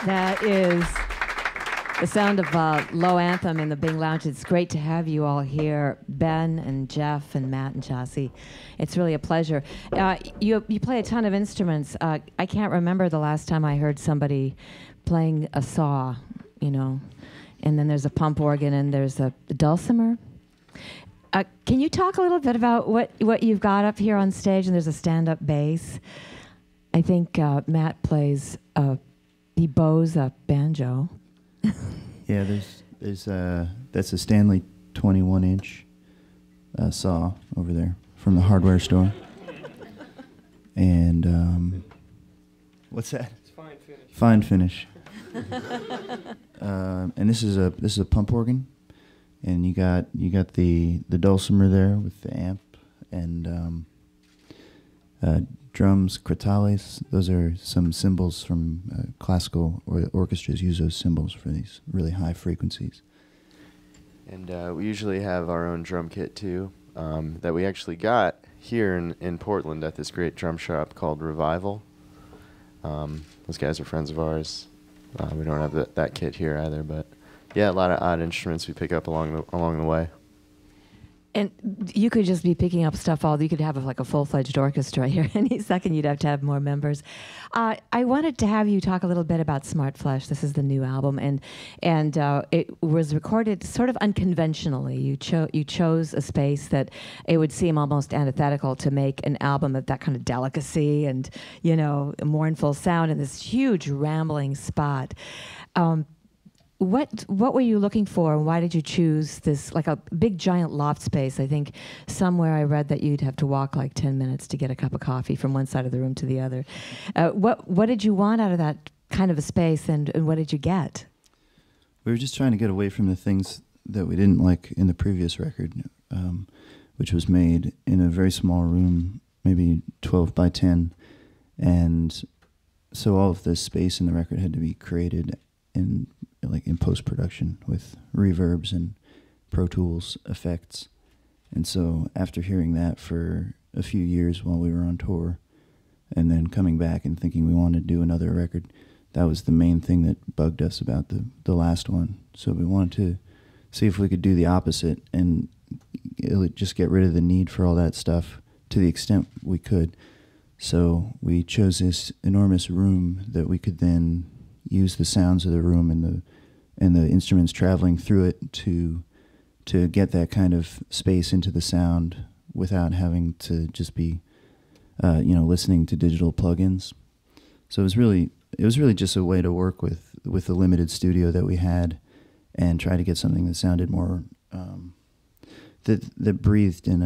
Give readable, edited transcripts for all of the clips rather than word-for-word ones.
That is the sound of Low Anthem in the Bing Lounge. It's great to have you all here, Ben and Jeff and Matt and Chauncey. It's really a pleasure. You play a ton of instruments. I can't remember the last time I heard somebody playing a saw, you know, and then there's a pump organ and there's a dulcimer. Can you talk a little bit about what you've got up here on stage? And there's a stand-up bass. I think Matt plays, he bows a banjo. Yeah, there's that's a Stanley 21-inch saw over there from the hardware store. And what's that? It's fine finish. Fine finish. And this is a pump organ, and you got the dulcimer there with the amp, and drums, crotales. Those are some cymbals from classical orchestras use those cymbals for these really high frequencies. And we usually have our own drum kit too, that we actually got here in Portland at this great drum shop called Revival. Those guys are friends of ours. We don't have that kit here either, but yeah, a lot of odd instruments we pick up along the way. And you could just be picking up stuff you could have like a full-fledged orchestra here. Any second you'd have to have more members. I wanted to have you talk a little bit about Smart Flesh. This is the new album, and it was recorded sort of unconventionally. You chose a space that it would seem almost antithetical to make an album of that kind of delicacy and, you know, mournful sound in this huge rambling spot. What were you looking for, and why did you choose this, like a big giant loft space? I think somewhere I read that you'd have to walk like 10 minutes to get a cup of coffee from one side of the room to the other. What did you want out of that kind of a space, and what did you get? We were just trying to get away from the things that we didn't like in the previous record, which was made in a very small room, maybe 12 by 10. And so all of the space in the record had to be created in post-production with reverbs and Pro Tools effects. And so after hearing that for a few years while we were on tour, and then coming back and thinking we wanted to do another record, that was the main thing that bugged us about the last one. So we wanted to see if we could do the opposite and just get rid of the need for all that stuff to the extent we could. So we chose this enormous room that we could then use the sounds of the room and the instruments traveling through it to get that kind of space into the sound without having to just be listening to digital plugins. So it was really just a way to work with the limited studio that we had and try to get something that sounded more that breathed in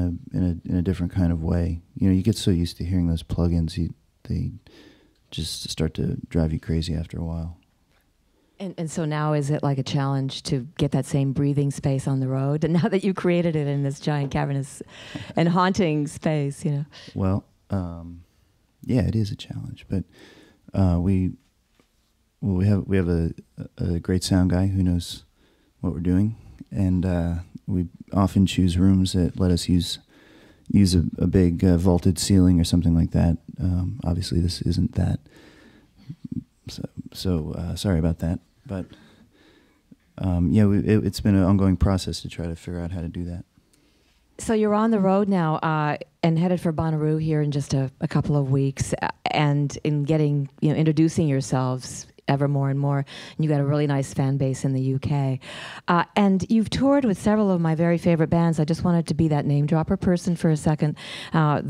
a different kind of way. You know, you get so used to hearing those plugins, they just start to drive you crazy after a while. And so now is it like a challenge to get that same breathing space on the road? And now that you created it in this giant cavernous and haunting space, you know? Well, yeah, it is a challenge, but we have a great sound guy who knows what we're doing, and we often choose rooms that let us use a big vaulted ceiling or something like that. Obviously, this isn't that. So sorry about that. But it's been an ongoing process to try to figure out how to do that. So you're on the road now and headed for Bonnaroo here in just a couple of weeks, and in getting introducing yourselves ever more and more. And you got a really nice fan base in the UK. And you've toured with several of my very favorite bands. I just wanted to be that name dropper person for a second. The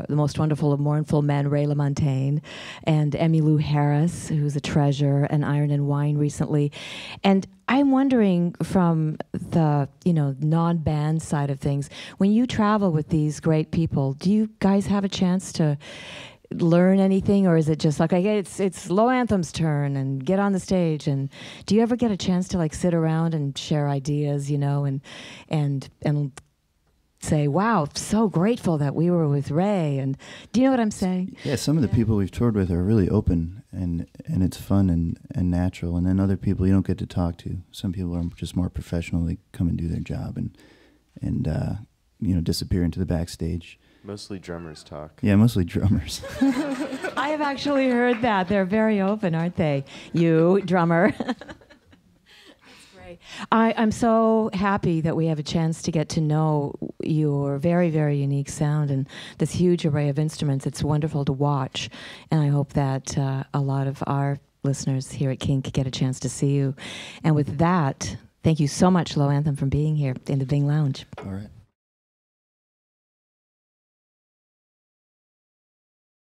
most wonderful of mournful men, Ray LaMontagne, and Emmylou Harris, who's a treasure, and Iron and Wine recently. And I'm wondering, from the non-band side of things, when you travel with these great people, do you guys have a chance to learn anything, or is it just like, okay, it's Low Anthem's turn and get on the stage? And do you ever get a chance to like sit around and share ideas, and say, wow, so grateful that we were with Ray? And do you know what I'm saying? Yeah, some of the people we've toured with are really open, and it's fun and natural. And then other people you don't get to talk to. Some people are just more professional. They come and do their job and disappear into the backstage. Mostly drummers talk. Yeah, mostly drummers. I have actually heard that. They're very open, aren't they? You, drummer. That's great. I'm so happy that we have a chance to get to know your very, very unique sound and this huge array of instruments. It's wonderful to watch, and I hope that a lot of our listeners here at KINK get a chance to see you. And with that, thank you so much, Low Anthem, for being here in the Bing Lounge. All right.